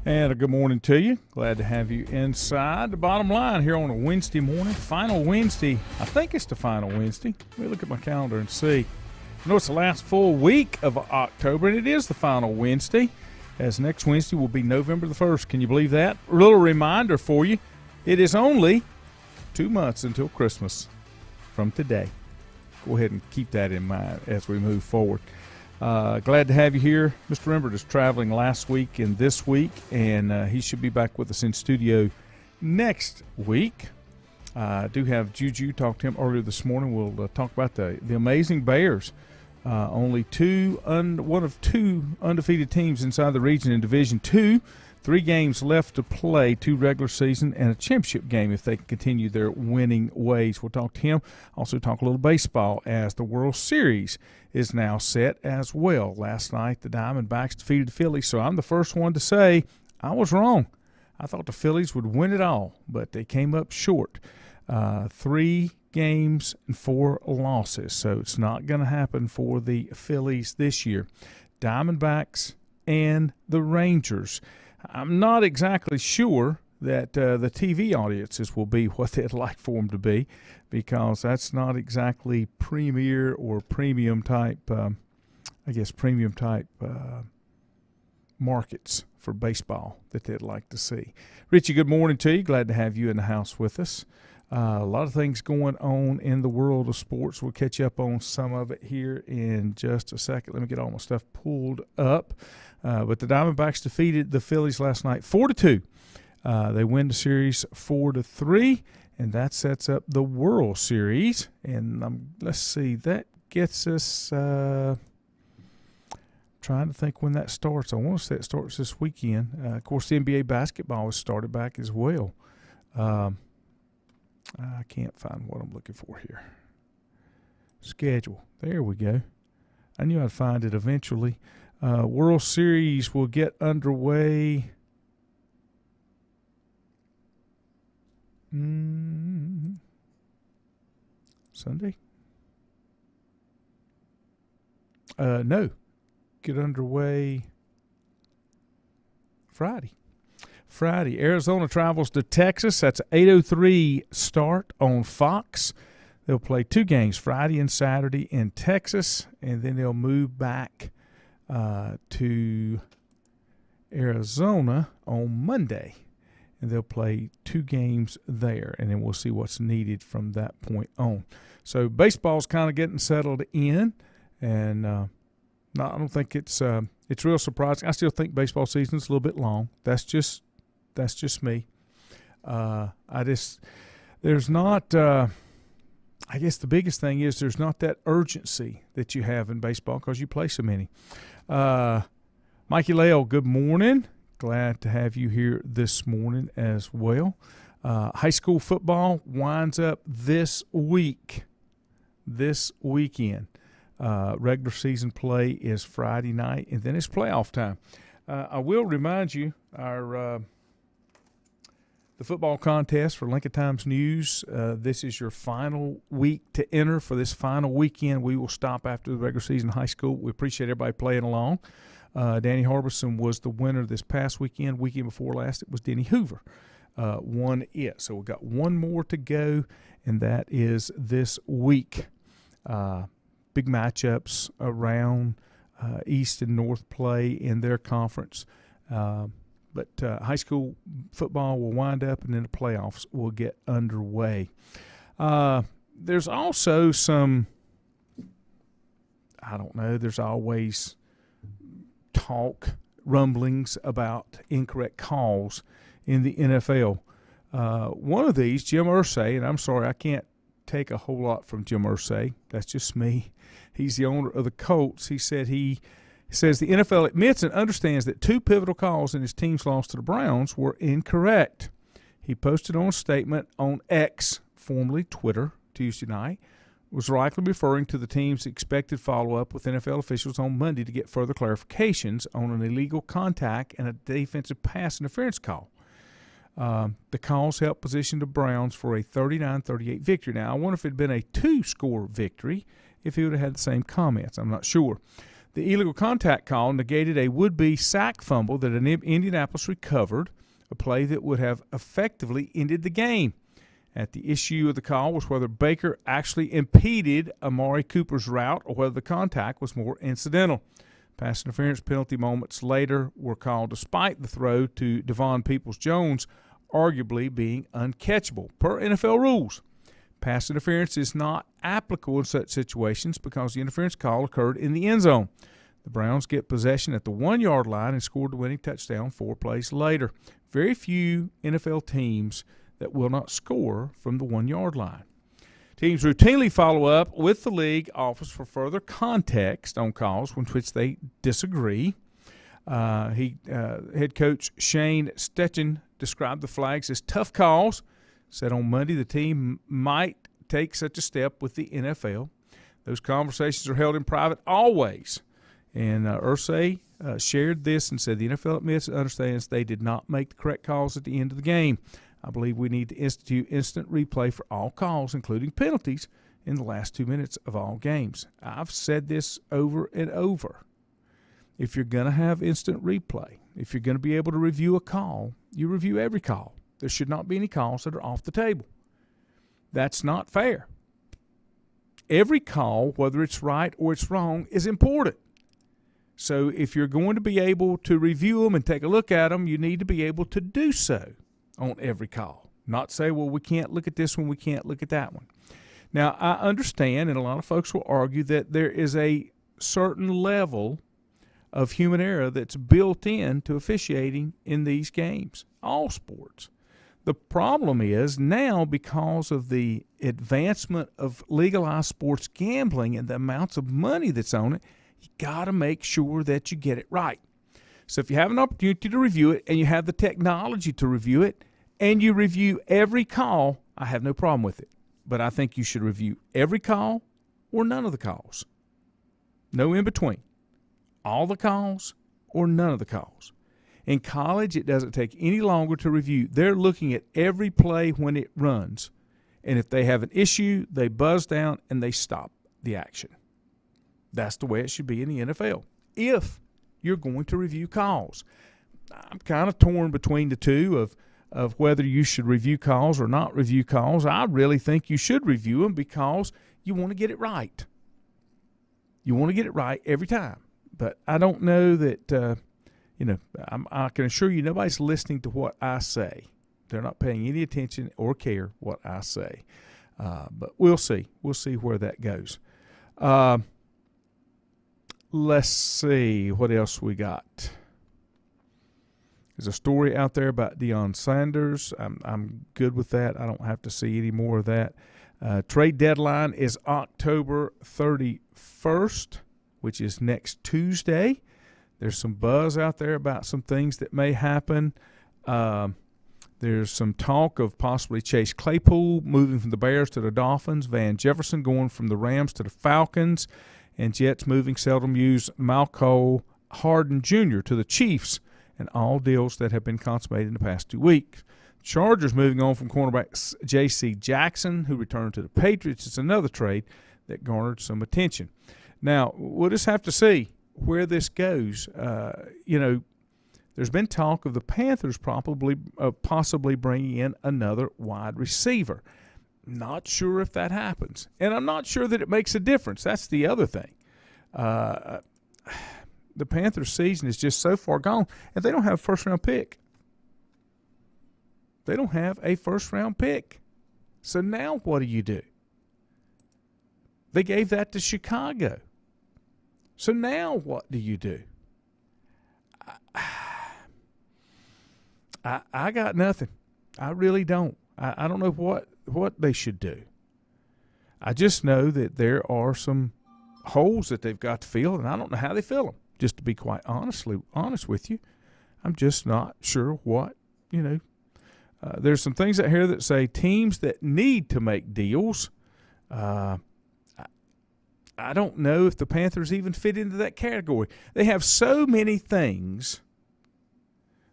And a good morning to you. Glad to have you inside the bottom line here on a Wednesday morning. Final Wednesday. I think it's the final Wednesday. Let me look at my calendar and see. I know it's the last full week of October, and it is the final Wednesday, as next Wednesday will be November the 1st. Can you believe that? A little reminder for you. It is only 2 months until Christmas from today. Go ahead and keep that in mind as we move forward. Glad to have you here. Mr. Rembert is traveling last week and this week, and he should be back with us in studio next week. I do have Juju. Talked to him earlier this morning. We'll talk about the amazing Bears. Only one of two undefeated teams inside the region in Division II. 3 games left to play, 2 regular season and a championship game if they can continue their winning ways. We'll talk to him. Also talk a little baseball as the World Series is now set as well. Last night the Diamondbacks defeated the Phillies, so I'm the first one to say I was wrong. I thought the Phillies would win it all, but they came up short. 3 games and 4 losses, so it's not going to happen for the Phillies this year. Diamondbacks and the Rangers. I'm not exactly sure that the TV audiences will be what they'd like for them to be, because that's not exactly premier or premium type, markets for baseball that they'd like to see. Richie, good morning to you. Glad to have you in the house with us. A lot of things going on in the world of sports. We'll catch up on some of it here in just a second. Let me get all my stuff pulled up. But the Diamondbacks defeated the Phillies last night 4-2. They win the series 4-3, and that sets up the World Series. And let's see, that gets us trying to think when that starts. I want to say it starts this weekend. Of course, the NBA basketball has started back as well. I can't find what I'm looking for here. Schedule. There we go. I knew I'd find it eventually. World Series will get underway Sunday? No. Get underway Friday. Arizona travels to Texas. That's an 8:03 start on Fox. They'll play 2 games, Friday and Saturday in Texas, and then they'll move back to Arizona on Monday, and they'll play 2 games there, and then we'll see what's needed from that point on. So baseball's kind of getting settled in, and I don't think it's real surprising. I still think baseball season's a little bit long. That's just me. There's not. I guess the biggest thing is there's not that urgency that you have in baseball because you play so many. Mikey Lale, good morning. Glad to have you here this morning as well. High school football winds up this weekend. Regular season play is Friday night, and then it's playoff time. I will remind you, the football contest for Lincoln Times News, this is your final week to enter for this final weekend. We will stop after the regular season high school. We appreciate everybody playing along. Danny Harbison was the winner this past weekend. Weekend before last, it was Denny Hoover won it. So we've got one more to go, and that is this week. Big matchups around East and North play in their conference. But high school football will wind up, and then the playoffs will get underway. There's also some, there's always rumblings about incorrect calls in the NFL. One of these, Jim Irsay, and I'm sorry, I can't take a whole lot from Jim Irsay. That's just me. He's the owner of the Colts. He said he says the NFL admits and understands that 2 pivotal calls in his team's loss to the Browns were incorrect. He posted on a statement on X, formerly Twitter, Tuesday night, was likely referring to the team's expected follow-up with NFL officials on Monday to get further clarifications on an illegal contact and a defensive pass interference call. The calls helped position the Browns for a 39-38 victory. Now, I wonder if it had been a 2-score victory if he would have had the same comments. I'm not sure. The illegal contact call negated a would-be sack fumble that Indianapolis recovered, a play that would have effectively ended the game. At the issue of the call was whether Baker actually impeded Amari Cooper's route or whether the contact was more incidental. Pass interference penalty moments later were called despite the throw to Devon Peoples-Jones arguably being uncatchable. Per NFL rules, pass interference is not applicable in such situations because the interference call occurred in the end zone. The Browns get possession at the 1-yard line and scored the winning touchdown 4 plays later. Very few NFL teams that will not score from the 1-yard line. Teams routinely follow up with the league office for further context on calls with which they disagree. Head coach Shane Steichen described the flags as tough calls. Said on Monday the team might take such a step with the NFL. Those conversations are held in private always. And Irsay shared this and said the NFL admits and understands they did not make the correct calls at the end of the game. I believe we need to institute instant replay for all calls, including penalties, in the last 2 minutes of all games. I've said this over and over. If you're going to have instant replay, if you're going to be able to review a call, you review every call. There should not be any calls that are off the table. That's not fair. Every call, whether it's right or it's wrong, is important. So if you're going to be able to review them and take a look at them, you need to be able to do so on every call. Not say, well, we can't look at this one, we can't look at that one. Now, I understand, and a lot of folks will argue, that there is a certain level of human error that's built into officiating in these games, all sports. The problem is now, because of the advancement of legalized sports gambling and the amounts of money that's on it, you got to make sure that you get it right. So if you have an opportunity to review it and you have the technology to review it and you review every call, I have no problem with it. But I think you should review every call or none of the calls. No in between. All the calls or none of the calls. In college, it doesn't take any longer to review. They're looking at every play when it runs. And if they have an issue, they buzz down and they stop the action. That's the way it should be in the NFL. If you're going to review calls. I'm kind of torn between the two of whether you should review calls or not review calls. I really think you should review them because you want to get it right. You want to get it right every time. But I don't know that, I can assure you nobody's listening to what I say. They're not paying any attention or care what I say. But we'll see. We'll see where that goes. Let's see what else we got. There's a story out there about Deion Sanders. I'm good with that. I don't have to see any more of that. Trade deadline is October 31st, which is next Tuesday. There's some buzz out there about some things that may happen. There's some talk of possibly Chase Claypool moving from the Bears to the Dolphins, Van Jefferson going from the Rams to the Falcons, and Jets moving seldom used Malcolm Harden Jr. to the Chiefs, and all deals that have been consummated in the past 2 weeks. Chargers moving on from cornerback J.C. Jackson, who returned to the Patriots. It's another trade that garnered some attention. Now, we'll just have to see where this goes. There's been talk of the Panthers possibly bringing in another wide receiver. Not sure if that happens. And I'm not sure that it makes a difference. That's the other thing. The Panthers' season is just so far gone, and they don't have a first-round pick. They don't have a first-round pick. So now what do you do? They gave that to Chicago. So now what do you do? I got nothing. I really don't. I don't know what they should do. I just know that there are some holes that they've got to fill, and I don't know how they fill them. Just to be quite honest with you, I'm just not sure what, there's some things out here that say teams that need to make deals. I don't know if the Panthers even fit into that category. They have so many things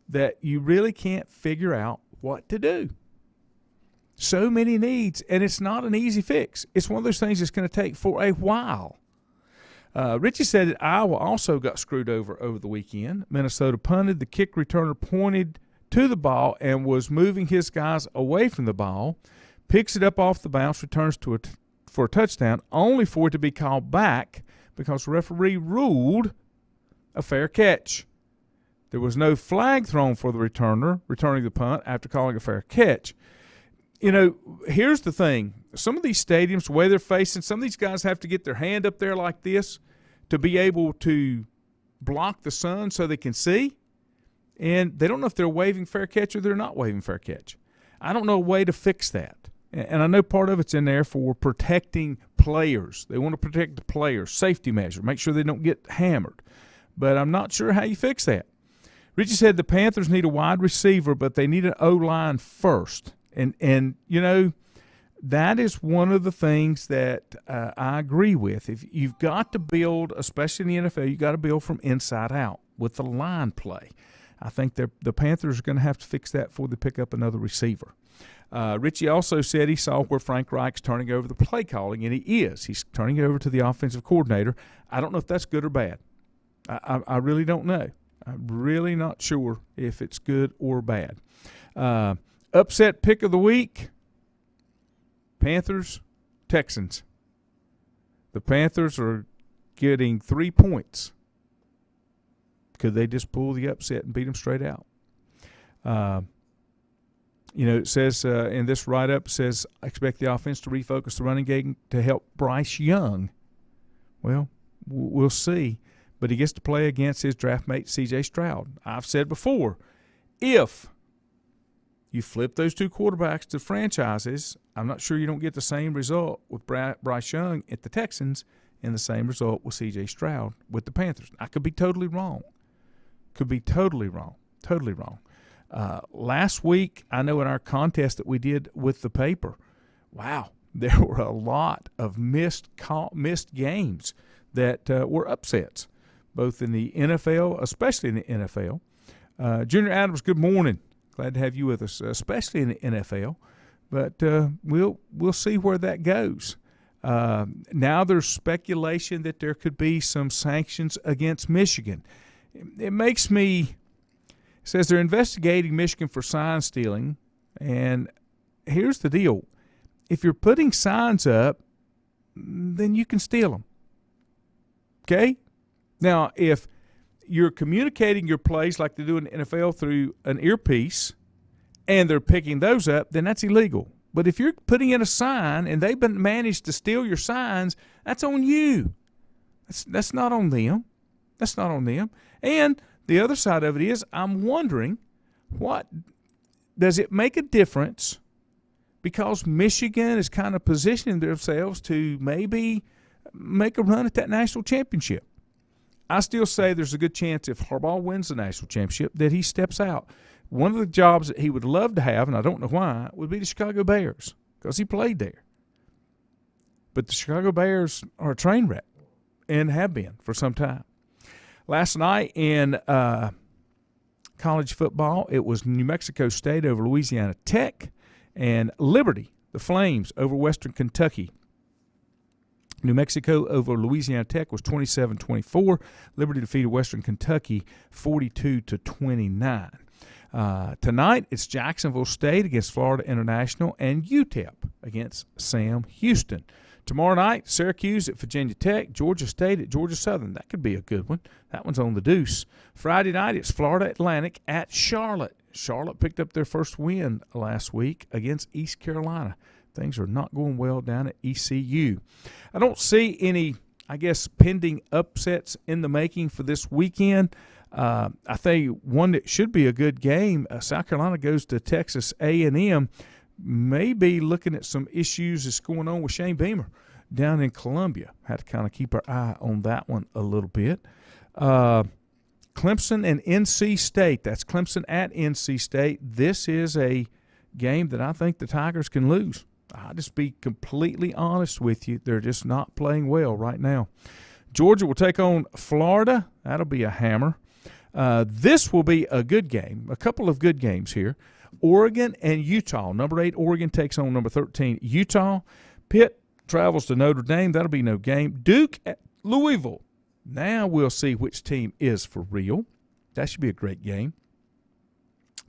that you really can't figure out what to do. So many needs, and it's not an easy fix. It's one of those things that's going to take for a while. Richie said that Iowa also got screwed over the weekend. Minnesota punted. The kick returner pointed to the ball and was moving his guys away from the ball, picks it up off the bounce, returns for a touchdown, only for it to be called back because the referee ruled a fair catch. There was no flag thrown for the returner returning the punt after calling a fair catch. You know, here's the thing. Some of these stadiums, the way they're facing, some of these guys have to get their hand up there like this to be able to block the sun so they can see. And they don't know if they're waving fair catch or they're not waving fair catch. I don't know a way to fix that. And I know part of it's in there for protecting players. They want to protect the players, safety measure, make sure they don't get hammered. But I'm not sure how you fix that. Richie said the Panthers need a wide receiver, but they need an O-line first. And you know, that is one of the things that I agree with. If you've got to build, especially in the NFL, you've got to build from inside out with the line play. I think the Panthers are going to have to fix that before they pick up another receiver. Richie also said he saw where Frank Reich's turning over the play calling, and he is. He's turning it over to the offensive coordinator. I don't know if that's good or bad. I really don't know. I'm really not sure if it's good or bad. Upset pick of the week, Panthers, Texans. The Panthers are getting 3 points. Could they just pull the upset and beat them straight out? You know, it says in this write-up, says, I expect the offense to refocus the running game to help Bryce Young. Well, we'll see. But he gets to play against his draft mate, C.J. Stroud. I've said before, if you flip those two quarterbacks to franchises, I'm not sure you don't get the same result with Bryce Young at the Texans and the same result with C.J. Stroud with the Panthers. I could be totally wrong. Totally wrong. Last week, I know in our contest that we did with the paper, wow, there were a lot of missed games that were upsets, both in the NFL, especially in the NFL. Junior Adams, good morning. Glad to have you with us, especially in the NFL. But we'll see where that goes. Now there's speculation that there could be some sanctions against Michigan. It makes me – says they're investigating Michigan for sign stealing. And here's the deal. If you're putting signs up, then you can steal them. Okay? Now, if you're communicating your plays like they do in the NFL through an earpiece and they're picking those up, then that's illegal. But if you're putting in a sign and they've managed to steal your signs, that's on you. That's not on them. That's not on them. And the other side of it is I'm wondering, what does it make a difference because Michigan is kind of positioning themselves to maybe make a run at that national championship? I still say there's a good chance if Harbaugh wins the national championship that he steps out. One of the jobs that he would love to have, and I don't know why, would be the Chicago Bears because he played there. But the Chicago Bears are a train wreck and have been for some time. Last night in college football, it was New Mexico State over Louisiana Tech and Liberty, the Flames, over Western Kentucky. New Mexico over Louisiana Tech was 27-24. Liberty defeated Western Kentucky 42-29. Tonight, it's Jacksonville State against Florida International and UTEP against Sam Houston. Tomorrow night, Syracuse at Virginia Tech, Georgia State at Georgia Southern. That could be a good one. That one's on the deuce. Friday night, it's Florida Atlantic at Charlotte. Charlotte picked up their first win last week against East Carolina. Things are not going well down at ECU. I don't see any, pending upsets in the making for this weekend. I think one that should be a good game, South Carolina goes to Texas A&M. Maybe looking at some issues that's going on with Shane Beamer down in Columbia. Had to kind of keep our eye on that one a little bit. Clemson and NC State. That's Clemson at NC State. This is a game that I think the Tigers can lose. I'll just be completely honest with you. They're just not playing well right now. Georgia will take on Florida. That'll be a hammer. This will be a good game, a couple of good games here. Oregon and Utah. Number 8, Oregon takes on number 13, Utah. Pitt travels to Notre Dame. That'll be no game. Duke Louisville. Now we'll see which team is for real. That should be a great game.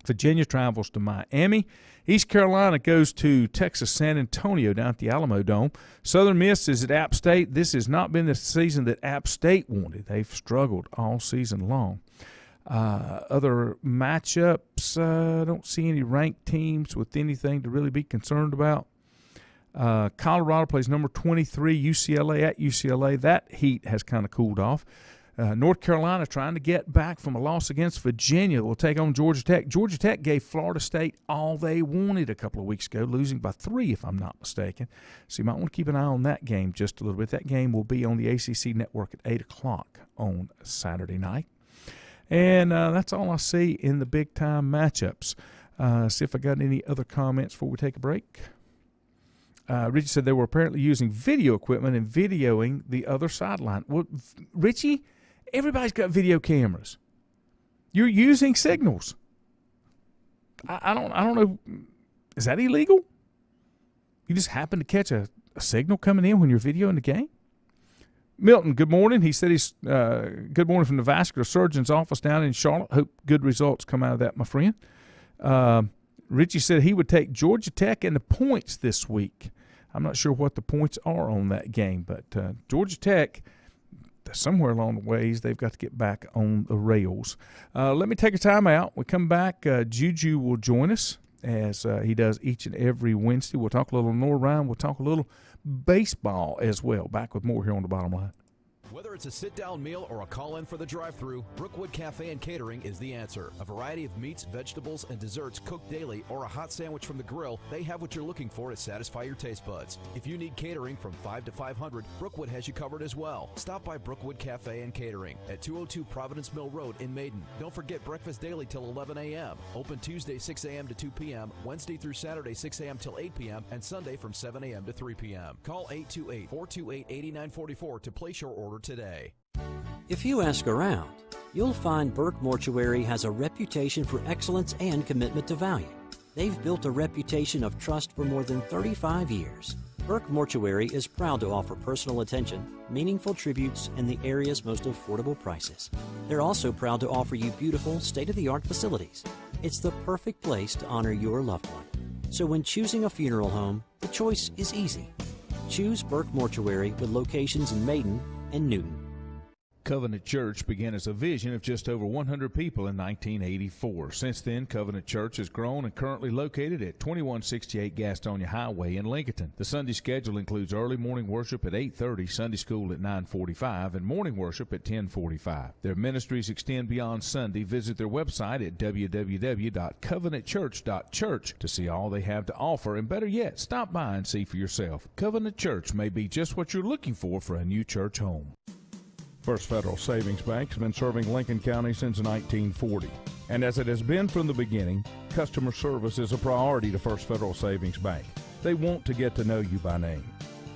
Virginia travels to Miami. East Carolina goes to Texas San Antonio down at the Alamo Dome. Southern Miss is at App State. This has not been the season that App State wanted. They've struggled all season long. Other matchups, I don't see any ranked teams with anything to really be concerned about. Colorado plays number 23, UCLA at UCLA. That heat has kind of cooled off. North Carolina trying to get back from a loss against Virginia will take on Georgia Tech. Georgia Tech gave Florida State all they wanted a couple of weeks ago, losing by 3 if I'm not mistaken. So you might want to keep an eye on that game just a little bit. That game will be on the ACC network at 8 o'clock on Saturday night. And that's all I see in the big-time matchups. See if I got any other comments before we take a break. Richie said they were apparently using video equipment and videoing the other sideline. Well, Richie, everybody's got video cameras. You're using signals. I don't know. Is that illegal? You just happen to catch a signal coming in when you're videoing the game? Milton, good morning. He said he's good morning from the vascular surgeon's office down in Charlotte. Hope good results come out of that, my friend. Richie said he would take Georgia Tech and the points this week. I'm not sure what the points are on that game, but Georgia Tech, somewhere along the ways, they've got to get back on the rails. Let me take a time out. We come back. Juju will join us as he does each and every Wednesday. We'll talk a little Norrine. We'll talk a little baseball as well. Back with more here on The Bottom Line. Whether it's a sit-down meal or a call-in for the drive-thru, Brookwood Cafe and Catering is the answer. A variety of meats, vegetables, and desserts cooked daily, or a hot sandwich from the grill, they have what you're looking for to satisfy your taste buds. If you need catering from 5 to 500, Brookwood has you covered as well. Stop by Brookwood Cafe and Catering at 202 Providence Mill Road in Maiden. Don't forget breakfast daily till 11 a.m. Open Tuesday 6 a.m. to 2 p.m., Wednesday through Saturday 6 a.m. till 8 p.m., and Sunday from 7 a.m. to 3 p.m. Call 828-428-8944 to place your order today. If you ask around, you'll find Burke Mortuary has a reputation for excellence and commitment to value. They've built a reputation of trust for more than 35 years. Burke Mortuary is proud to offer personal attention, meaningful tributes, and the area's most affordable prices. They're also proud to offer you beautiful, state-of-the-art facilities. It's the perfect place to honor your loved one. So when choosing a funeral home, the choice is easy. Choose Burke Mortuary with locations in Maiden and Newton. Covenant Church began as a vision of just over 100 people in 1984. Since then, Covenant Church has grown and currently located at 2168 Gastonia Highway in Lincoln. The Sunday schedule includes early morning worship at 8:30, Sunday school at 9:45, and morning worship at 10:45. Their ministries extend beyond Sunday. Visit their website at www.covenantchurch.church to see all they have to offer, and better yet, stop by and see for yourself. Covenant Church may be just what you're looking for a new church home. First Federal Savings Bank has been serving Lincoln County since 1940. And as it has been from the beginning, customer service is a priority to First Federal Savings Bank. They want to get to know you by name.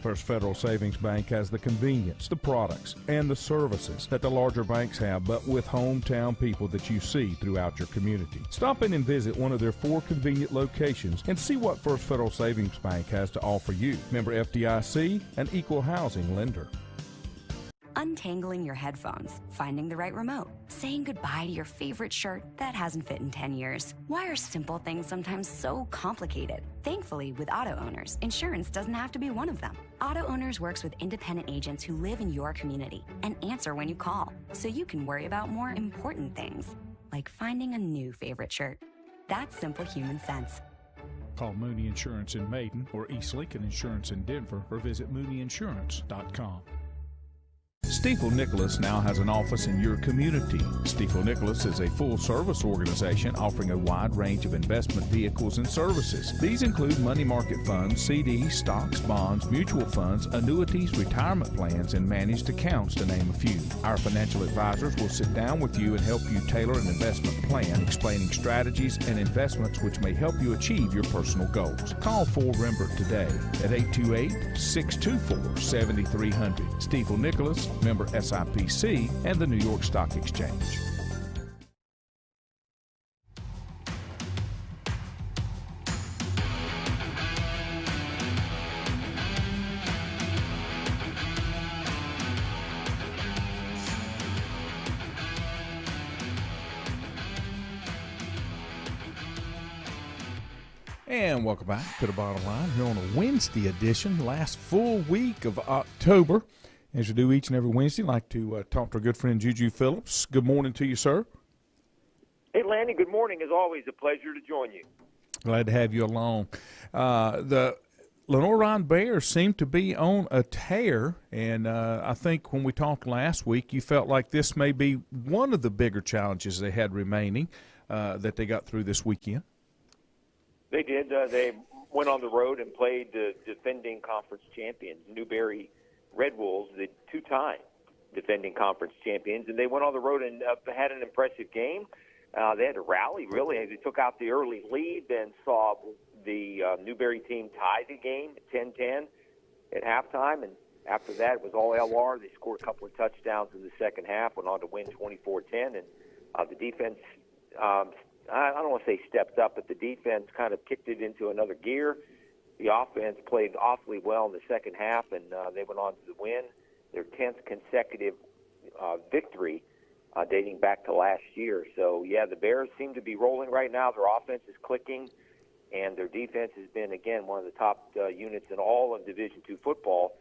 First Federal Savings Bank has the convenience, the products, and the services that the larger banks have, but with hometown people that you see throughout your community. Stop in and visit one of their 4 convenient locations and see what First Federal Savings Bank has to offer you. Member FDIC, an equal housing lender. Untangling your headphones, finding the right remote, saying goodbye to your favorite shirt that hasn't fit in 10 years. Why are simple things sometimes so complicated? Thankfully, with Auto Owners, insurance doesn't have to be one of them. Auto Owners works with independent agents who live in your community and answer when you call, so you can worry about more important things, like finding a new favorite shirt. That's simple human sense. Call Mooney Insurance in Maiden or East Lincoln Insurance in Denver or visit MooneyInsurance.com. Stifel Nicholas now has an office in your community. Stifel Nicholas is a full-service organization offering a wide range of investment vehicles and services. These include money market funds, CDs, stocks, bonds, mutual funds, annuities, retirement plans, and managed accounts, to name a few. Our financial advisors will sit down with you and help you tailor an investment plan, explaining strategies and investments which may help you achieve your personal goals. Call 4 Rembert today at 828-624-7300. Stifel Nicholas, member SIPC, and the New York Stock Exchange. And welcome back to the Bottom Line here on a Wednesday edition, last full week of October. As we do each and every Wednesday, I'd like to talk to our good friend Juju Phillips. Good morning to you, sir. Hey, Lanny, good morning. As always, a pleasure to join you. Glad to have you along. The Lenore Bears seem to be on a tear, and I think when we talked last week, you felt like this may be one of the bigger challenges they had remaining that they got through this weekend. They did. They went on the road and played the defending conference champions, Newberry Red Wolves, the two-time defending conference champions, and they went on the road and had an impressive game. They had to rally, really. They took out the early lead, then saw the Newberry team tie the game at 10-10 at halftime, and after that it was all LR. They scored a couple of touchdowns in the second half, went on to win 24-10, and the defense I don't want to say stepped up, but the defense kind of kicked it into another gear. The offense played awfully well in the second half, and they went on to win their 10th consecutive victory dating back to last year. So, yeah, the Bears seem to be rolling right now. Their offense is clicking, and their defense has been, again, one of the top units in all of Division II football.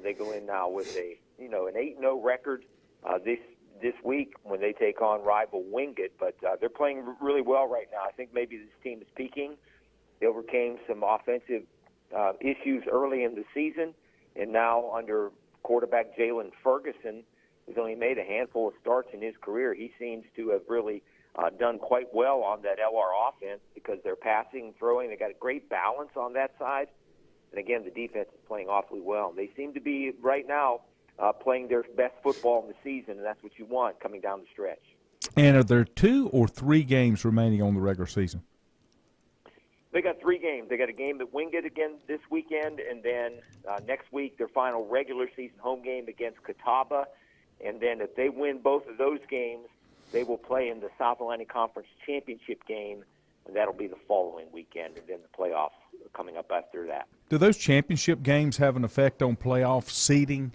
They go in now with an 8-0 record this week when they take on rival Wingate, but they're playing really well right now. I think maybe this team is peaking. They overcame some offensive issues early in the season, and now under quarterback Jalen Ferguson, who's only made a handful of starts in his career, he seems to have really done quite well on that LR offense because they're passing, throwing. They got a great balance on that side. And, again, the defense is playing awfully well. They seem to be, right now, playing their best football in the season, and that's what you want coming down the stretch. And are there 2 or 3 games remaining on the regular season? They got 3 games. They got a game at Wingate again this weekend, and then next week their final regular season home game against Catawba. And then if they win both of those games, they will play in the South Atlantic Conference Championship game, and that'll be the following weekend, and then the playoffs coming up after that. Do those championship games have an effect on playoff seeding?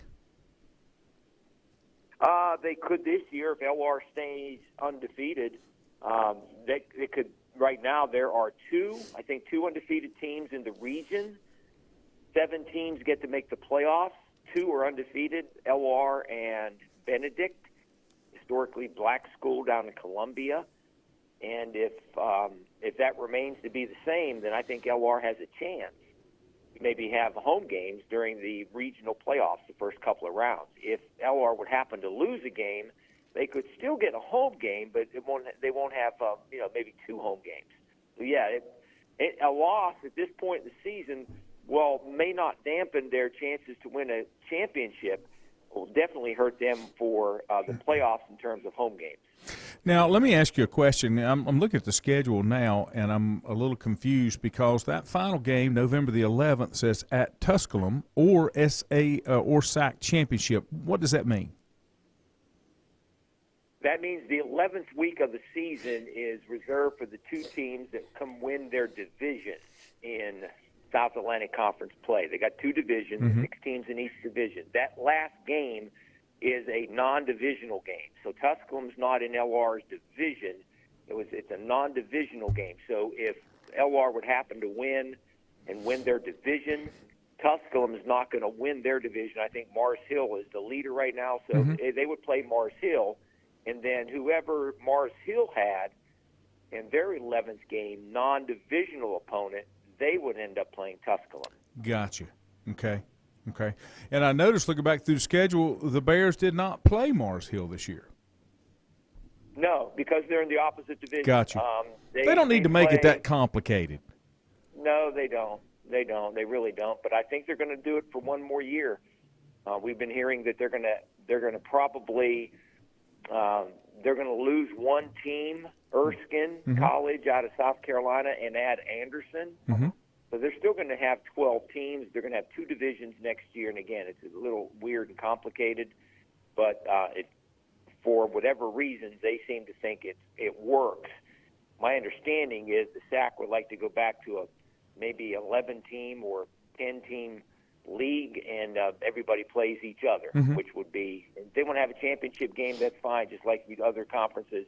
They could this year if LR stays undefeated. They could. Right now, there are 2 undefeated teams in the region. 7 teams get to make the playoffs. 2 are undefeated, LR and Benedict, historically black school down in Columbia. And if that remains to be the same, then I think LR has a chance to maybe have home games during the regional playoffs, the first couple of rounds. If LR would happen to lose a game, they could still get a home game, but they won't have maybe 2 home games. So, yeah, a loss at this point in the season, may not dampen their chances to win a championship. Will definitely hurt them for the playoffs in terms of home games. Now, let me ask you a question. I'm looking at the schedule now, and I'm a little confused because that final game, November the 11th, says at Tusculum or or SAC Championship. What does that mean? That means the 11th week of the season is reserved for the 2 teams that come win their divisions in South Atlantic Conference play. They got 2 divisions, 6 teams in each division. That last game is a non-divisional game. So Tusculum's not in LR's division. It's a non-divisional game. So if LR would happen to win their division, Tusculum is not going to win their division. I think Mars Hill is the leader right now. So they would play Mars Hill. And then whoever Mars Hill had in their 11th game, non-divisional opponent, they would end up playing Tusculum. Gotcha. Okay. And I noticed, looking back through the schedule, the Bears did not play Mars Hill this year. No, because they're in the opposite division. Gotcha. They don't need to make it that complicated. No, they don't. They really don't. But I think they're going to do it for one more year. We've been hearing that they're going to probably they're going to lose one team, Erskine College out of South Carolina, and add Anderson. So they're still going to have 12 teams. They're going to have 2 divisions next year. And, again, it's a little weird and complicated. But for whatever reasons, they seem to think it works. My understanding is the SAC would like to go back to a maybe 11-team or 10-team league, and everybody plays each other, which would be – if they want to have a championship game, that's fine. Just like with other conferences,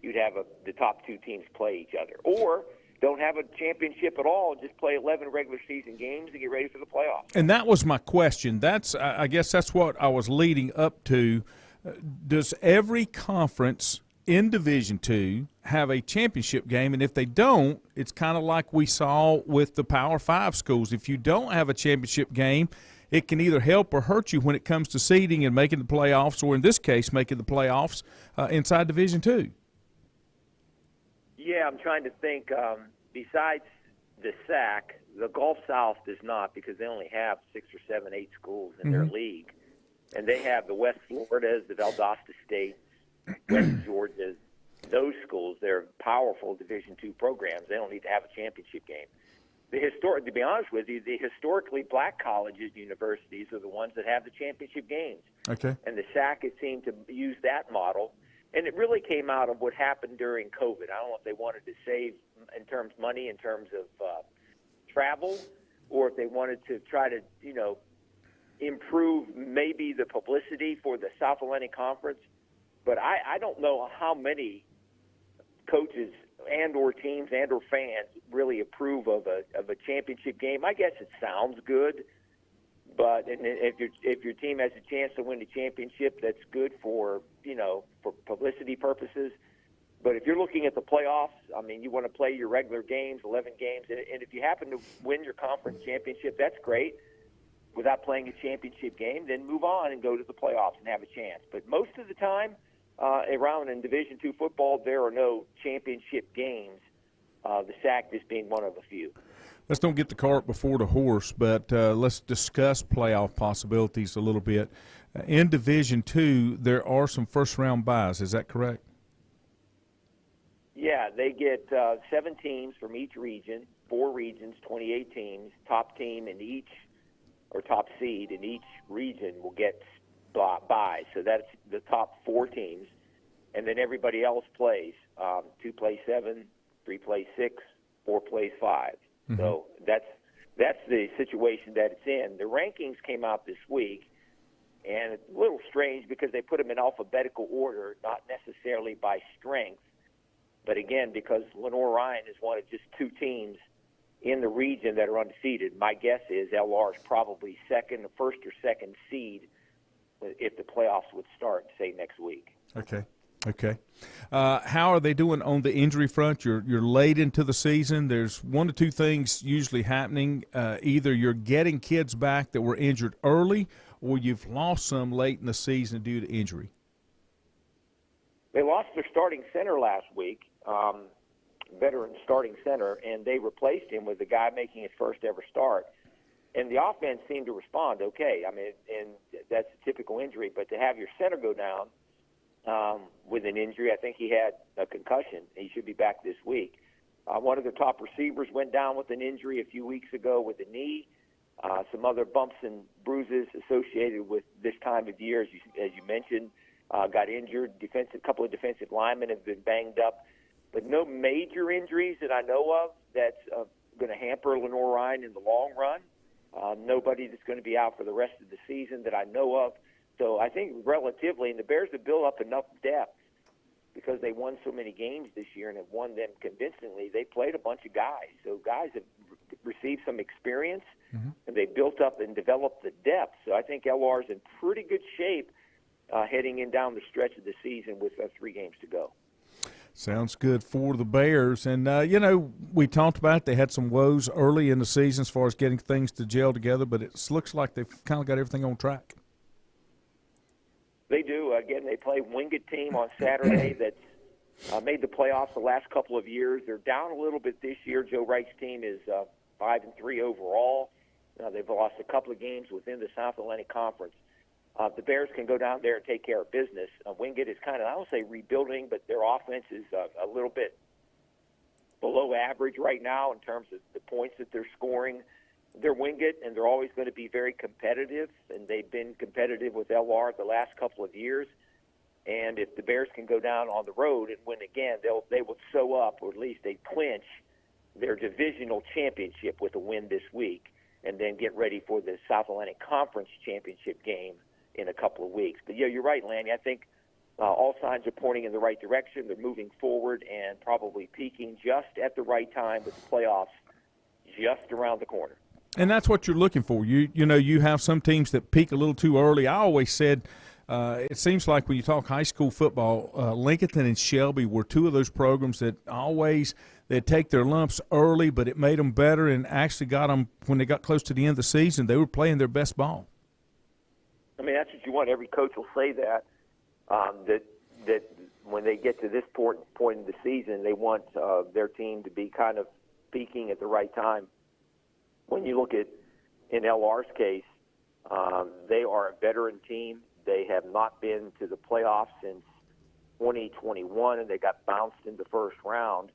you'd have the top 2 teams play each other. Or don't have a championship at all. Just play 11 regular season games and get ready for the playoffs. And that was my question. I guess that's what I was leading up to. Does every conference in Division II have a championship game? And if they don't, it's kind of like we saw with the Power 5 schools. If you don't have a championship game, it can either help or hurt you when it comes to seeding and making the playoffs, or in this case, making the playoffs inside Division II. Yeah, I'm trying to think. Besides the SAC, the Gulf South does not, because they only have 6 or 7, 8 schools in their league. And they have the West Floridas, the Valdosta States, West Georgias, those schools. They're powerful Division II programs. They don't need to have a championship game. To be honest with you, the historically black colleges and universities are the ones that have the championship games. Okay. And the SAC has seemed to use that model. And it really came out of what happened during COVID. I don't know if they wanted to save in terms of money, in terms of travel, or if they wanted to try to, improve maybe the publicity for the South Atlantic Conference. But I don't know how many coaches and or teams and or fans really approve of a championship game. I guess it sounds good, but if your team has a chance to win the championship, that's good for for publicity purposes. But if you're looking at the playoffs, I mean, you want to play your regular games, 11 games, and if you happen to win your conference championship, that's great. Without playing a championship game, then move on and go to the playoffs and have a chance. But most of the time, around in Division II football, there are no championship games, the SAC just being one of a few. Let's don't get the cart before the horse, but let's discuss playoff possibilities a little bit. In Division II, there are some first-round buys. Is that correct? Yeah, they get 7 teams from each region, 4 regions, 28 teams. Top team in each, or top seed in each region will get buys. So that's the top 4 teams. And then everybody else plays. 2 play 7, 3 play 6, 4 plays 5. Mm-hmm. So that's the situation that it's in. The rankings came out this week, and it's a little strange because they put them in alphabetical order, not necessarily by strength. But again, because Lenore-Ryan is one of just 2 teams in the region that are undefeated, my guess is LR is probably first or second seed if the playoffs would start, say, next week. Okay. How are they doing on the injury front? You're late into the season. There's 1 to 2 things usually happening. Either you're getting kids back that were injured early, or you've lost some late in the season due to injury. They lost their starting center last week, veteran starting center, and they replaced him with a guy making his first ever start. And the offense seemed to respond okay. I mean, and that's a typical injury. But to have your center go down with an injury, I think he had a concussion. He should be back this week. One of the top receivers went down with an injury a few weeks ago with a knee. Some other bumps and bruises associated with this time of year, as you mentioned, got injured. A couple of defensive linemen have been banged up. But no major injuries that I know of that's going to hamper Lenore-Ryan in the long run. Nobody that's going to be out for the rest of the season that I know of. So I think relatively, and the Bears have built up enough depth because they won so many games this year and have won them convincingly. They played a bunch of guys. So guys have received some experience, and they built up and developed the depth. So I think LR is in pretty good shape heading in down the stretch of the season with 3 games to go. Sounds good for the Bears. And, we talked about it. They had some woes early in the season as far as getting things to gel together, but it looks like they've kind of got everything on track. They do. Again, they play Wingate team on Saturday that's made the playoffs the last couple of years. They're down a little bit this year. Joe Wright's team is 5-3 overall. They've lost a couple of games within the South Atlantic Conference. The Bears can go down there and take care of business. Wingate is kind of, I don't say rebuilding, but their offense is a little bit below average right now in terms of the points that they're scoring. They're Wingate, and they're always going to be very competitive, and they've been competitive with LR the last couple of years. And if the Bears can go down on the road and win again, they will sew up, or at least they clinch their divisional championship with a win this week, and then get ready for the South Atlantic Conference championship game in a couple of weeks. But, yeah, you're right, Lanny. I think All signs are pointing in the right direction. They're moving forward and probably peaking just at the right time with the playoffs just around the corner. And that's what you're looking for. You have some teams that peak a little too early. I always said it seems like when you talk high school football, Lincoln and Shelby were two of those programs that always they'd take their lumps early, but it made them better and actually got them when they got close to the end of the season. They were playing their best ball. I mean, that's what you want. Every coach will say that. That when they get to this point in the season, they want their team to be kind of peaking at the right time. When you look at, in LR's case, they are a veteran team. They have not been to the playoffs since 2021, and they got bounced in the first round.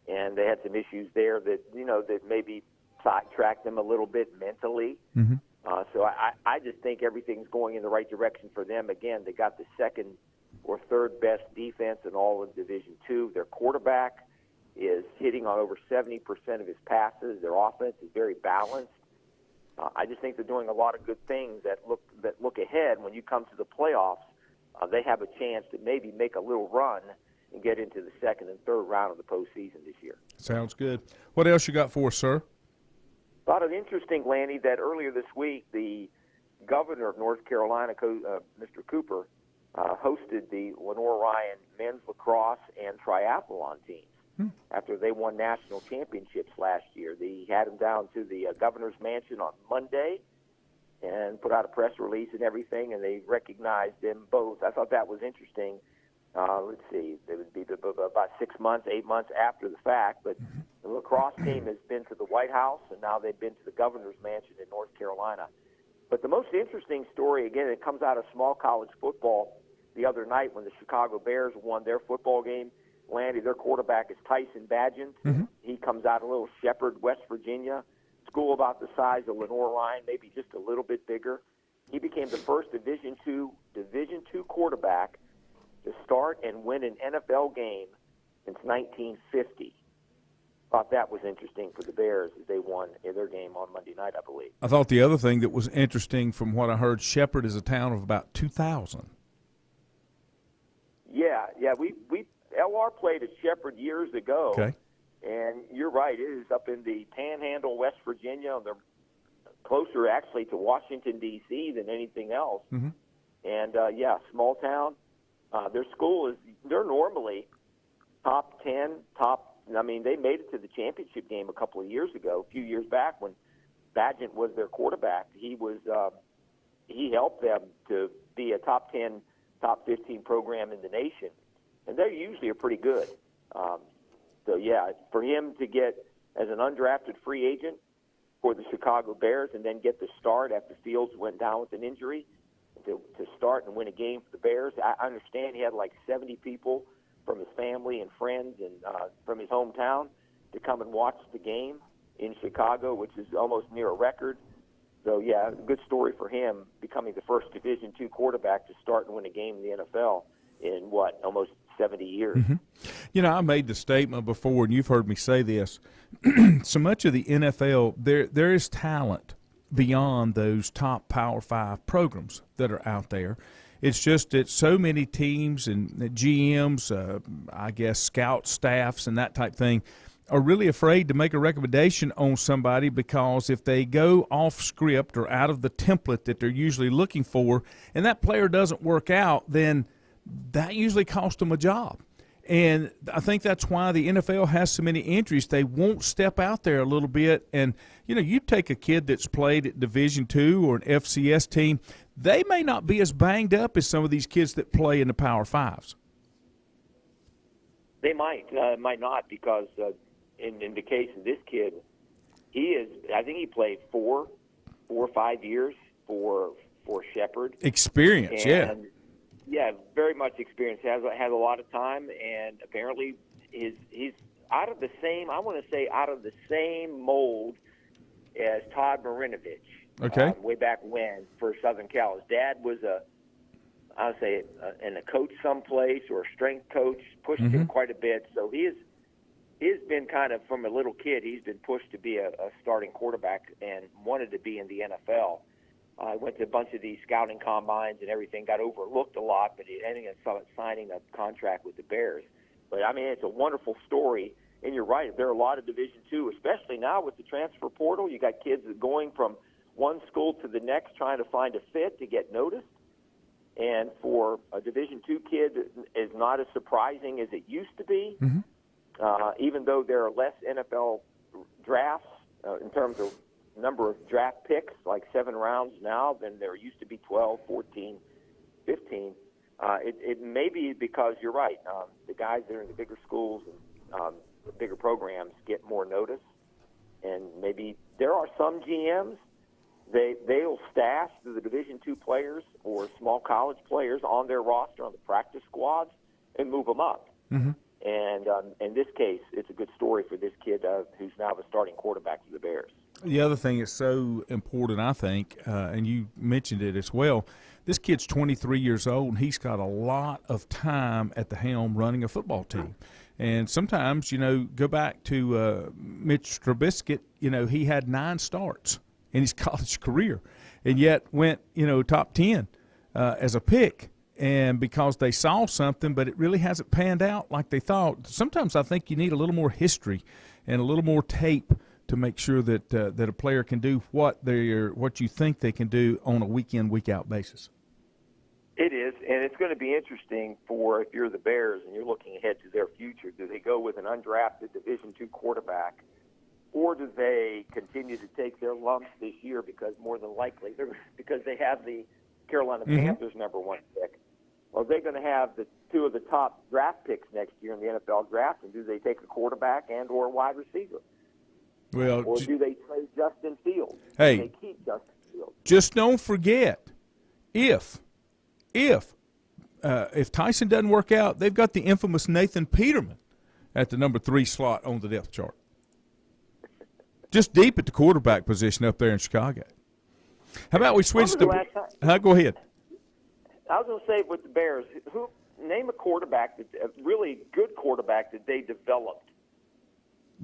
And they had some issues there that, that maybe sidetracked them a little bit mentally. Mm-hmm. So I just think everything's going in the right direction for them. Again, they got the second or third best defense in all of Division II. Their quarterback is hitting on over 70% of his passes. Their offense is very balanced. I just think they're doing a lot of good things that look ahead. When you come to the playoffs, they have a chance to maybe make a little run and get into the second and third round of the postseason this year. Sounds good. What else you got for us, sir? Thought it interesting, Lanny, that earlier this week the governor of North Carolina, Mr. Cooper, hosted the Lenore Ryan men's lacrosse and triathlon teams after they won national championships last year. He had them down to the governor's mansion on Monday and put out a press release and everything, and they recognized them both. I thought that was interesting. Let's see, it would be about 6 months, 8 months after the fact, but the lacrosse team has been to the White House, and now they've been to the governor's mansion in North Carolina. But the most interesting story, again, it comes out of small college football the other night when the Chicago Bears won their football game. Landy, their quarterback is Tyson Badgett. Mm-hmm. He comes out of Little Shepherd, West Virginia, school about the size of Lenore Ryan, maybe just a little bit bigger. He became the first Division II quarterback to start and win an NFL game since 1950. Thought that was interesting for the Bears as they won their game on Monday night, I believe. I thought the other thing that was interesting from what I heard, Shepherd is a town of about 2,000. Yeah, we LR played at Shepherd years ago. Okay. And you're right, it is up in the Panhandle, West Virginia. They're closer actually to Washington, D.C. than anything else. Mm-hmm. And, small town. Their school they're normally top 10, they made it to the championship game a couple of years ago, a few years back when Badgett was their quarterback. He helped them to be a top 10, top 15 program in the nation. And they usually are pretty good. For him to get as an undrafted free agent for the Chicago Bears and then get the start after Fields went down with an injury, to start and win a game for the Bears. I understand he had like 70 people from his family and friends and from his hometown to come and watch the game in Chicago, which is almost near a record. So, a good story for him, becoming the first Division II quarterback to start and win a game in the NFL in, almost 70 years. Mm-hmm. I made the statement before, and you've heard me say this. So much of the NFL, there is talent beyond those top Power 5 programs that are out there. It's just that so many teams and GMs, scout staffs and that type thing are really afraid to make a recommendation on somebody because if they go off script or out of the template that they're usually looking for and that player doesn't work out, then that usually costs them a job. And I think that's why the NFL has so many injuries. They won't step out there a little bit. And, you take a kid that's played at Division II or an FCS team, they may not be as banged up as some of these kids that play in the Power 5s. They might not, because in the case of this kid, I think he played 4 or 5 years for Shepherd. Experience, and, yeah, very much experience. Has a lot of time, and apparently he's out of the same mold as Todd Marinovich. Okay. Way back when for Southern Cal. His dad was a coach someplace or a strength coach, pushed him quite a bit. So he's been kind of, from a little kid, he's been pushed to be a starting quarterback and wanted to be in the NFL. I went to a bunch of these scouting combines and everything, got overlooked a lot, but he ended up signing a contract with the Bears. But, I mean, it's a wonderful story. And you're right, there are a lot of Division II, especially now with the transfer portal. You got kids that are going from one school to the next trying to find a fit to get noticed. And for a Division II kid, is not as surprising as it used to be, even though there are less NFL drafts in terms of number of draft picks, like 7 rounds now, than there used to be 12, 14, 15. It may be because you're right. The guys that are in the bigger schools and the bigger programs get more notice. And maybe there are some GMs, they'll stash the Division II players or small college players on their roster, on the practice squads, and move them up. And in this case, it's a good story for this kid who's now the starting quarterback for the Bears. The other thing that's so important, I think, and you mentioned it as well, this kid's 23 years old, and he's got a lot of time at the helm running a football team. And sometimes, go back to Mitch Trubisky, he had 9 starts in his college career and yet went, top 10 as a pick. And because they saw something, but it really hasn't panned out like they thought. Sometimes I think you need a little more history and a little more tape to make sure that a player can do what you think they can do on a week-in, week-out basis. It is, and it's going to be interesting for if you're the Bears and you're looking ahead to their future. Do they go with an undrafted Division II quarterback, or do they continue to take their lumps this year because more than likely because they have the Carolina Panthers #1 pick? Are they going to have the 2 of the top draft picks next year in the NFL draft, and do they take a quarterback and or a wide receiver? Well, or do they trade Justin Fields? Hey, do they keep Justin Fields? Just don't forget, if Tyson doesn't work out, they've got the infamous Nathan Peterman at the #3 slot on the depth chart. Just deep at the quarterback position up there in Chicago. How about we switch to – go ahead. I was going to say with the Bears, name a quarterback, a really good quarterback that they developed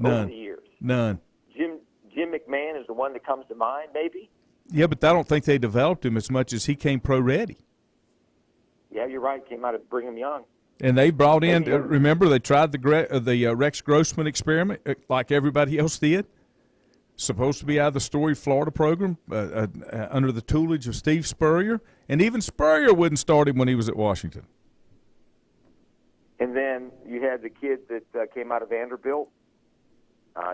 over the years. None. Jim McMahon is the one that comes to mind, maybe? Yeah, but I don't think they developed him as much as he came pro-ready. Yeah, you're right. Came out of Brigham Young. And they brought in, remember, they tried the Rex Grossman experiment like everybody else did. Supposed to be out of the Story, Florida program under the tutelage of Steve Spurrier. And even Spurrier wouldn't start him when he was at Washington. And then you had the kid that came out of Vanderbilt,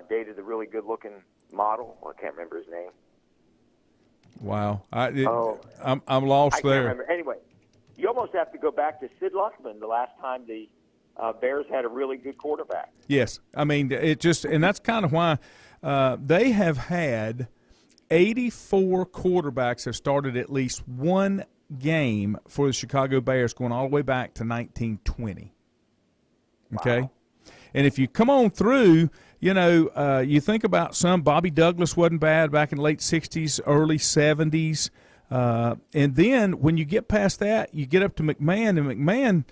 dated a really good-looking model. Well, I can't remember his name. Wow. I'm lost there. I can't remember. Anyway, you almost have to go back to Sid Luckman the last time the Bears had a really good quarterback. Yes. I mean, and that's kind of why they have had 84 quarterbacks have started at least one game for the Chicago Bears going all the way back to 1920. Okay? Wow. And if you come on through, you think about Bobby Douglas wasn't bad back in the late 60s, early 70s. And then when you get past that, you get up to McMahon, and McMahon,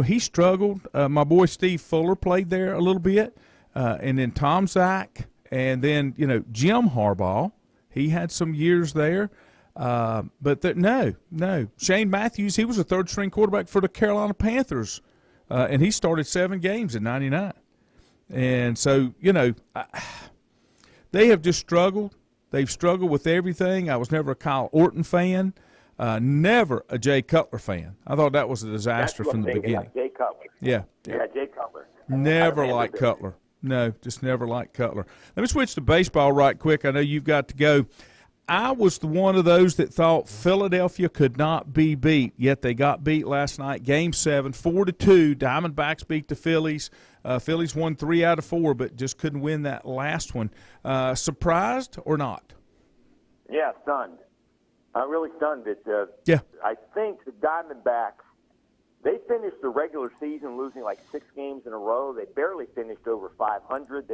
he struggled. My boy Steve Fuller played there a little bit, and then Tom Zach, and then, Jim Harbaugh. He had some years there. But no. Shane Matthews, he was a third-string quarterback for the Carolina Panthers, and he started 7 games in '99. And so, they have just struggled. They've struggled with everything. I was never a Kyle Orton fan, never a Jay Cutler fan. I thought that was a disaster from the beginning. Jay Cutler. Yeah, Jay Cutler. Never liked Cutler. No, just never liked Cutler. Let me switch to baseball right quick. I know you've got to go. I was one of those that thought Philadelphia could not be beat, yet they got beat last night. Game 7, 4-2. Diamondbacks beat the Phillies. Phillies won 3 out of 4, but just couldn't win that last one. Surprised or not? Yeah, stunned. I'm really stunned that yeah. I think the Diamondbacks, they finished the regular season losing like 6 games in a row. They barely finished over 500.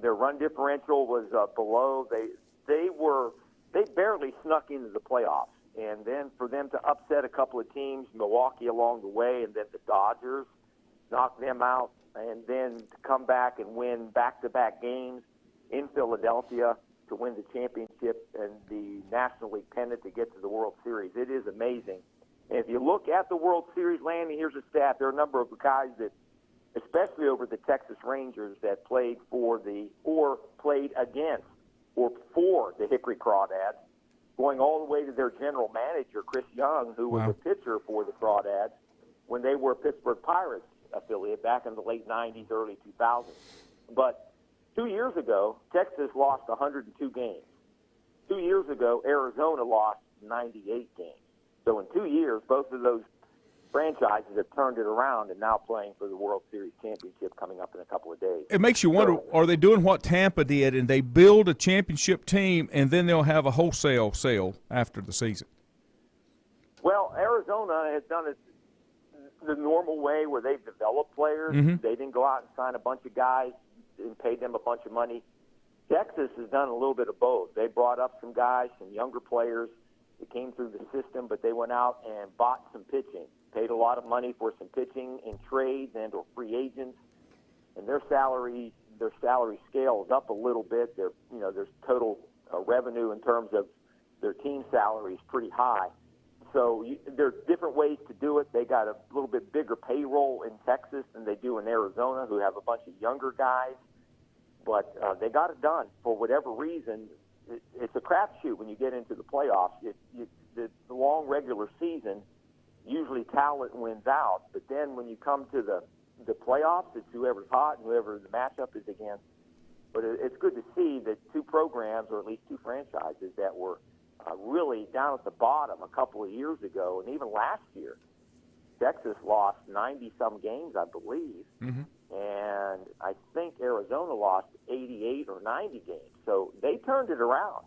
Their run differential was below. They barely snuck into the playoffs. And then for them to upset a couple of teams, Milwaukee along the way, and then the Dodgers, knock them out, and then to come back and win back-to-back games in Philadelphia. to win the championship and the National League pennant to get to the World Series. It is amazing. And if you look at the World Series, Lanny, here's a stat. There are a number of guys that, especially over the Texas Rangers, that played for or played against or for the Hickory Crawdads, going all the way to their general manager, Chris Young, who was a pitcher for the Crawdads when they were a Pittsburgh Pirates affiliate back in the late 90s, early 2000s. But 2 years ago, Texas lost 102 games. 2 years ago, Arizona lost 98 games. So in 2 years, both of those franchises have turned it around and now playing for the World Series championship coming up in a couple of days. It makes you wonder, are they doing what Tampa did, and they build a championship team, and then they'll have a wholesale sale after the season? Well, Arizona has done it the normal way where they've developed players. Mm-hmm. They didn't go out and sign a bunch of guys and pay them a bunch of money. Texas has done a little bit of both. They brought up some guys, some younger players that came through the system, but they went out and bought some pitching, paid a lot of money for some pitching in trades and or free agents, and their salary scale is up a little bit. Their total revenue in terms of their team salary is pretty high. So there's different ways to do it. They got a little bit bigger payroll in Texas than they do in Arizona, who have a bunch of younger guys. But they got it done. For whatever reason, it's a crapshoot when you get into the playoffs. The long regular season, usually talent wins out. But then when you come to the playoffs, it's whoever's hot and whoever the matchup is against. But it's good to see that two programs, or at least two franchises, that were really down at the bottom a couple of years ago, and even last year, Texas lost 90-some games, I believe, and I think Arizona lost 88 or 90 games. So they turned it around.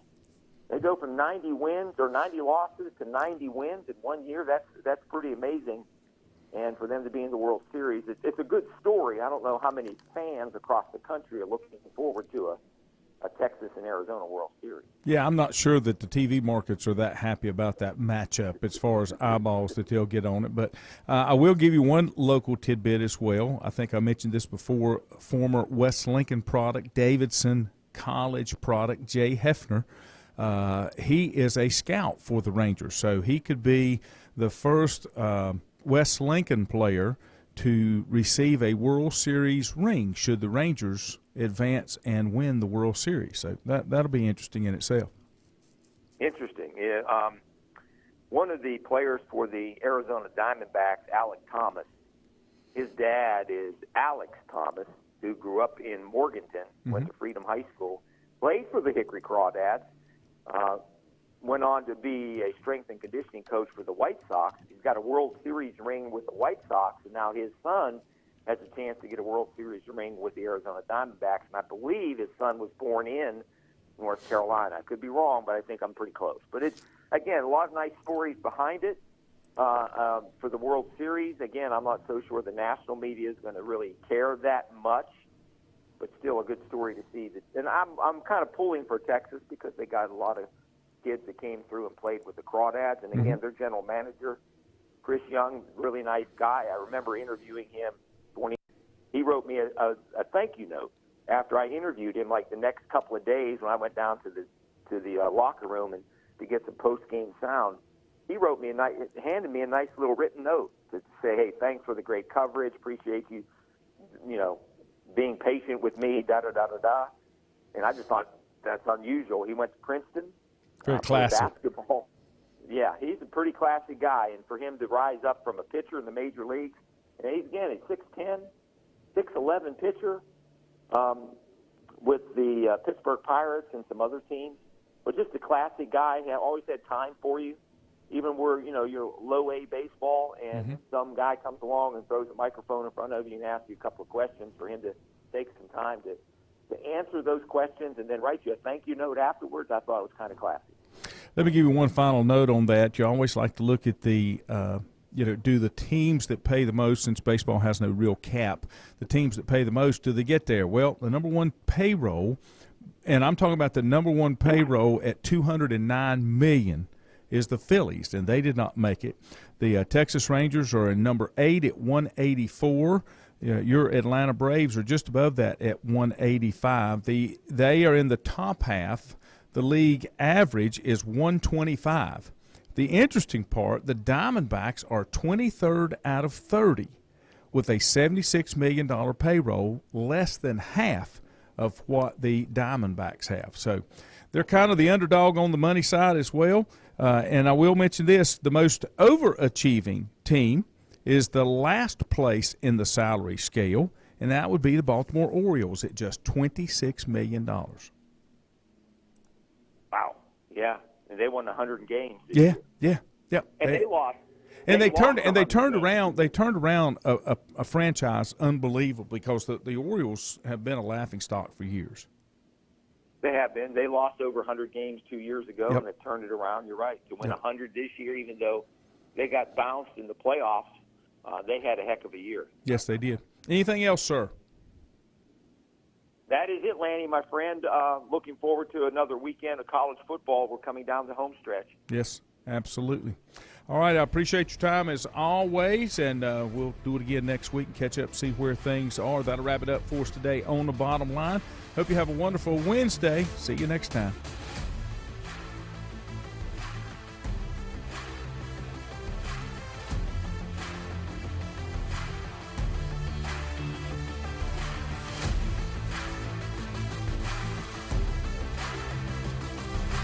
They go from 90 wins or 90 losses to 90 wins in 1 year. That's pretty amazing. And for them to be in the World Series, it's a good story. I don't know how many fans across the country are looking forward to a Texas and Arizona World Series. Yeah, I'm not sure that the TV markets are that happy about that matchup as far as eyeballs that they'll get on it. But I will give you one local tidbit as well. I think I mentioned this before. Former West Lincoln product, Davidson College product, Jay Hefner. He is a scout for the Rangers, so he could be the first West Lincoln player to receive a World Series ring should the Rangers advance and win the World Series. So that'll be interesting in itself. Interesting. Yeah, one of the players for the Arizona Diamondbacks, Alec Thomas, his dad is Alex Thomas, who grew up in Morganton, went to Freedom High School, played for the Hickory Crawdads, went on to be a strength and conditioning coach for the White Sox. He's got a World Series ring with the White Sox, and now his son has a chance to get a World Series ring with the Arizona Diamondbacks. And I believe his son was born in North Carolina. I could be wrong, but I think I'm pretty close. But it's, again, a lot of nice stories behind it for the World Series. Again, I'm not so sure the national media is going to really care that much, but still a good story to see. That, and I'm kind of pulling for Texas because they got a lot of kids that came through and played with the Crawdads. And, again, their general manager, Chris Young, really nice guy. I remember interviewing him. He wrote me a thank you note after I interviewed him, like the next couple of days when I went down to the locker room and to get some post-game sound. He wrote me handed me a nice little written note to say, hey, thanks for the great coverage. Appreciate you, being patient with me, da-da-da-da-da. And I just thought that's unusual. He went to Princeton. Very classy. Basketball. Yeah, he's a pretty classy guy. And for him to rise up from a pitcher in the major leagues, and he's 6'10", 6'11" pitcher with the Pittsburgh Pirates and some other teams. But just a classy guy. He always had time for you. Even where, you're low-A baseball and some guy comes along and throws a microphone in front of you and asks you a couple of questions, for him to take some time to answer those questions and then write you a thank you note afterwards, I thought it was kind of classy. Let me give you one final note on that. You always like to look at the do the teams that pay the most, since baseball has no real cap, the teams that pay the most, do they get there? Well, the number one payroll, and I'm talking about the number one payroll at $209 million, is the Phillies, and they did not make it. The Texas Rangers are in number 8 at $184. Your Atlanta Braves are just above that at $185. They are in the top half The league average is 125. The interesting part, the Diamondbacks are 23rd out of 30 with a $76 million payroll, less than half of what the Diamondbacks have. So they're kind of the underdog on the money side as well. And I will mention this, the most overachieving team is the last place in the salary scale, and that would be the Baltimore Orioles at just $26 million. Wow. Yeah. And they won 100 games. Yeah. And they lost. And they turned around a franchise unbelievably, because the Orioles have been a laughingstock for years. They have been. They lost over 100 games 2 years ago, Yep. and they turned it around. You're right. To win 100 this year, even though they got bounced in the playoffs, they had a heck of a year. Yes, they did. Anything else, sir? That is it, Lanny, my friend. Looking forward to another weekend of college football. We're coming down the home stretch. Yes, absolutely. All right, I appreciate your time as always, and we'll do it again next week and catch up, see where things are. That'll wrap it up for us today on The Bottom Line. Hope you have a wonderful Wednesday. See you next time.